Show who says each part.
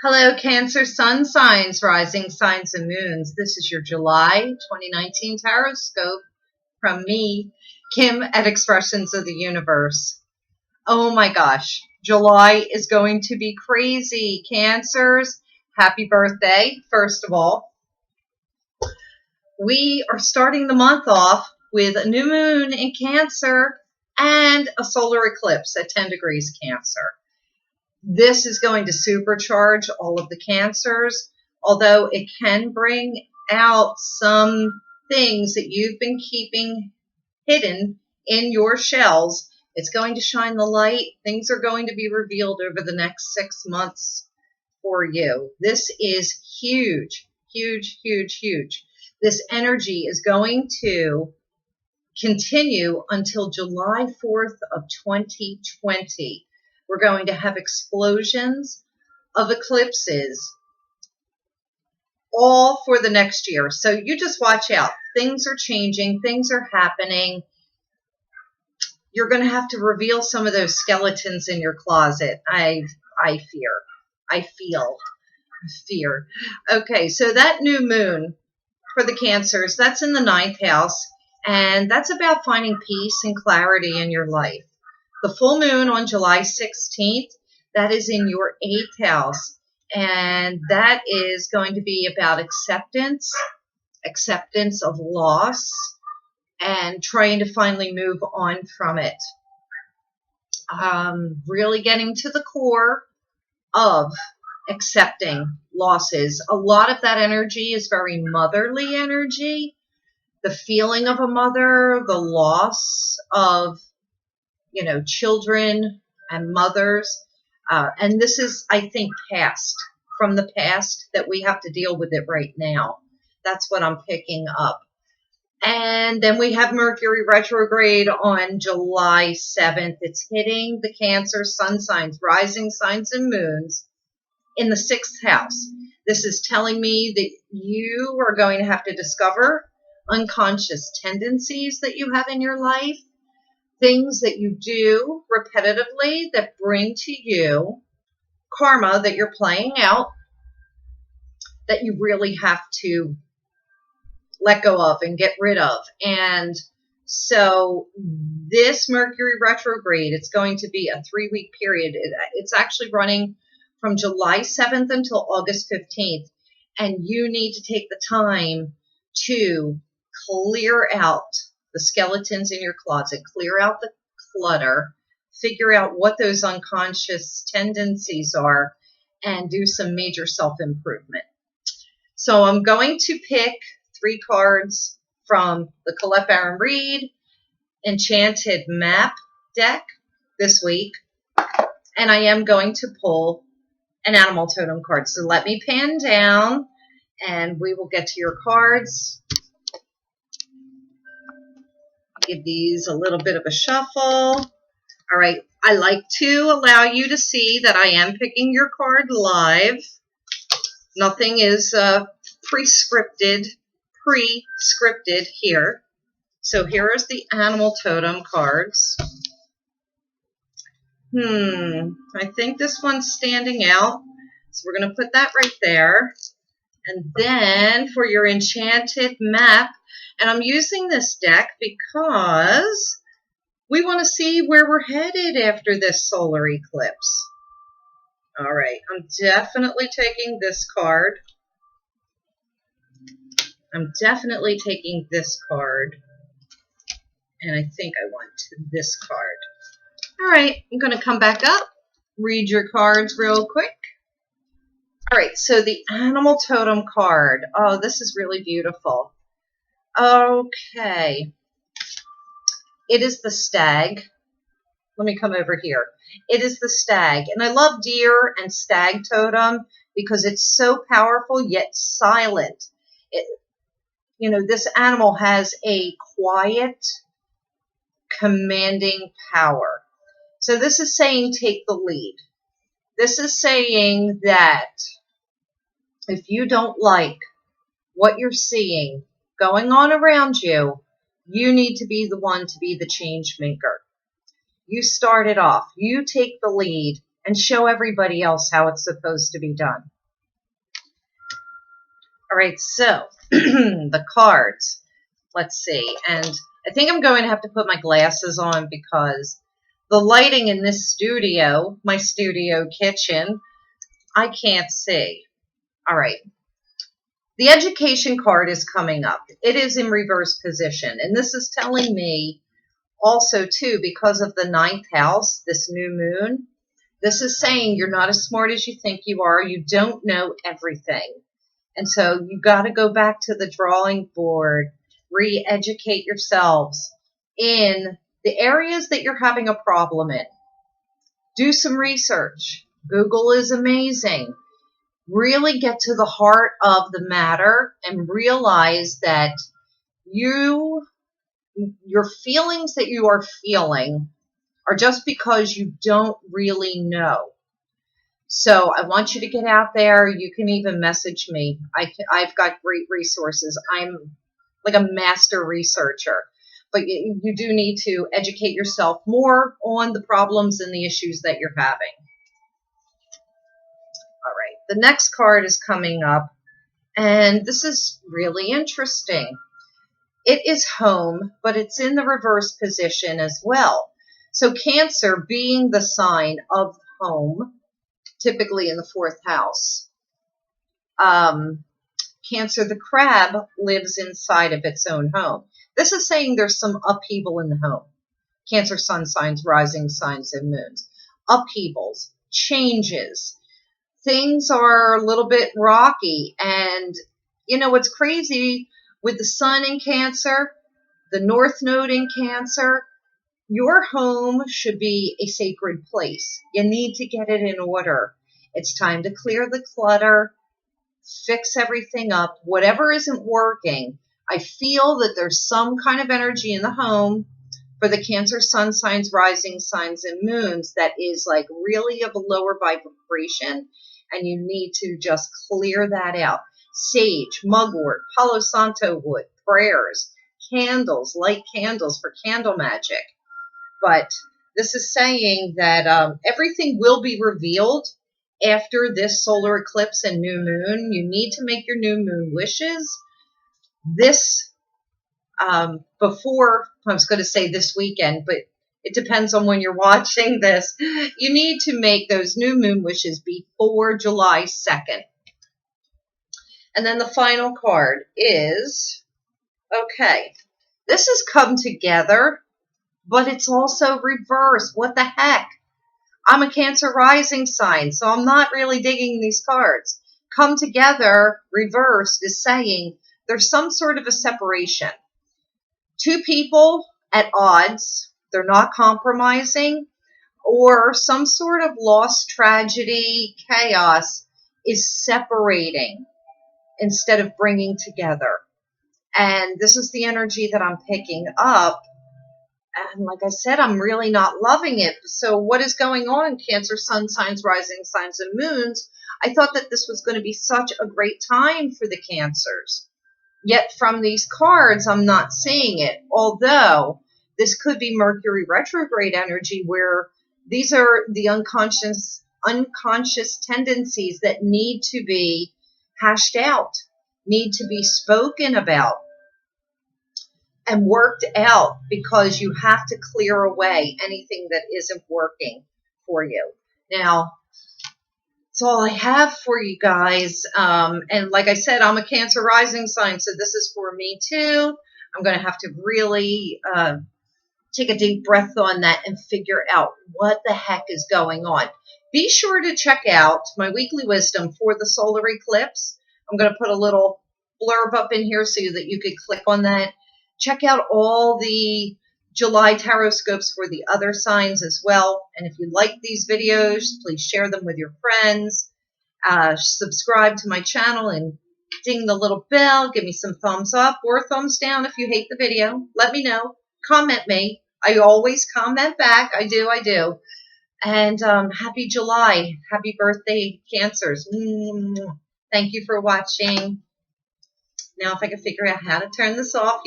Speaker 1: Hello, Cancer Sun signs, rising signs, and moons. This is your July 2019 Horoscope from me, Kim, at Expressions of the Universe. Oh my gosh, July is going to be crazy. Cancers, happy birthday, first of all. We are starting the month off with a new moon in Cancer and a solar eclipse at 10 degrees Cancer. This is going to supercharge all of the cancers, although it can bring out some things that you've been keeping hidden in your shells. It's going to shine the light. Things are going to be revealed over the next 6 months for you. This is huge, huge, huge, huge. This energy is going to continue until July 4th of 2020. We're going to have explosions of eclipses all for the next year. So you just watch out. Things are changing. Things are happening. You're going to have to reveal some of those skeletons in your closet. I feel fear. Okay, so that new moon for the Cancers, that's in the 9th house, and that's about finding peace and clarity in your life. The full moon on July 16th, that is in your 8th house, and that is going to be about acceptance of loss, and trying to finally move on from it. Really getting to the core of accepting losses. A lot of that energy is very motherly energy. The feeling of a mother, the loss of children and mothers. And this is, I think, from the past that we have to deal with it right now. That's what I'm picking up. And then we have Mercury retrograde on July 7th. It's hitting the Cancer sun signs, rising signs, and moons in the 6th house. This is telling me that you are going to have to discover unconscious tendencies that you have in your life. Things that you do repetitively that bring to you karma that you're playing out, that you really have to let go of and get rid of. And so this Mercury retrograde, it's going to be a 3-week period. It's actually running from July 7th until August 15th. And you need to take the time to clear out the skeletons in your closet, clear out the clutter, figure out what those unconscious tendencies are, and do some major self-improvement. So I'm going to pick 3 cards from the Colette Baron Reed Enchanted Map deck this week, and I am going to pull an animal totem card. So let me pan down, and we will get to your cards. Give these a little bit of a shuffle. All right, I like to allow you to see that I am picking your card live. Nothing is pre-scripted here. So here is the animal totem cards. I think this one's standing out. So we're going to put that right there. And then for your enchanted map, and I'm using this deck because we want to see where we're headed after this solar eclipse. All right, I'm definitely taking this card. I'm definitely taking this card. And I think I want this card. All right, I'm going to come back up, read your cards real quick. All right, so the animal totem card. Oh, this is really beautiful. Okay. It is the stag. Let me come over here. It is the stag. And I love deer and stag totem because it's so powerful yet silent. This animal has a quiet, commanding power. So this is saying take the lead. This is saying that if you don't like what you're seeing going on around you, you need to be the one to be the change maker. You start it off. You take the lead and show everybody else how it's supposed to be done. All right, so the cards. Let's see. And I think I'm going to have to put my glasses on because the lighting in this studio, my studio kitchen, I can't see. All right. The education card is coming up. It is in reverse position. And this is telling me also, too, because of the ninth house, this new moon, this is saying you're not as smart as you think you are. You don't know everything. And so you got to go back to the drawing board, re-educate yourselves in the areas that you're having a problem in. Do some research. Google is amazing. Really get to the heart of the matter and realize that your feelings that you are feeling are just because you don't really know. So I want you to get out there. You can even message me. I've got great resources. I'm like a master researcher. But you do need to educate yourself more on the problems and the issues that you're having. All right. The next card is coming up. And this is really interesting. It is home, but it's in the reverse position as well. So Cancer being the sign of home, typically in the fourth house. Cancer, the crab, lives inside of its own home. This is saying there's some upheaval in the home. Cancer, sun signs, rising signs, and moons. Upheavals, changes. Things are a little bit rocky. And, you know, what's crazy with the sun in Cancer, the North Node in Cancer, your home should be a sacred place. You need to get it in order. It's time to clear the clutter, fix everything up. Whatever isn't working, I feel that there's some kind of energy in the home for the Cancer, sun signs, rising signs, and moons that is like really of a lower vibration, and you need to just clear that out. Sage, mugwort, Palo Santo wood, prayers, candles, light candles for candle magic. But this is saying that everything will be revealed after this solar eclipse and new moon. You need to make your new moon wishes. This, before, I was going to say this weekend, but it depends on when you're watching this. You need to make those new moon wishes before July 2nd. And then the final card is, okay, this has come together, but it's also reversed. What the heck? I'm a Cancer rising sign, so I'm not really digging these cards. Come together, reversed, is saying there's some sort of a separation. Two people at odds, they're not compromising, or some sort of loss, tragedy, chaos is separating instead of bringing together. And this is the energy that I'm picking up. And like I said, I'm really not loving it. So what is going on, Cancer, sun signs, rising signs, and moons? I thought that this was going to be such a great time for the Cancers. Yet from these cards, I'm not seeing it. Although this could be Mercury retrograde energy, where these are the unconscious tendencies that need to be hashed out, need to be spoken about and worked out, because you have to clear away anything that isn't working for you. Now, that's all I have for you guys. And like I said, I'm a Cancer rising sign, so this is for me too. I'm going to have to really take a deep breath on that and figure out what the heck is going on. Be sure to check out my weekly wisdom for the solar eclipse. I'm going to put a little blurb up in here so that you could click on that. Check out all the July Horoscopes for the other signs as well. And if you like these videos, please share them with your friends. Subscribe to my channel and ding the little bell. Give me some thumbs up or thumbs down if you hate the video. Let me know. Comment me. I always comment back. I do. And happy July. Happy birthday, Cancers. Thank you for watching. Now, if I can figure out how to turn this off,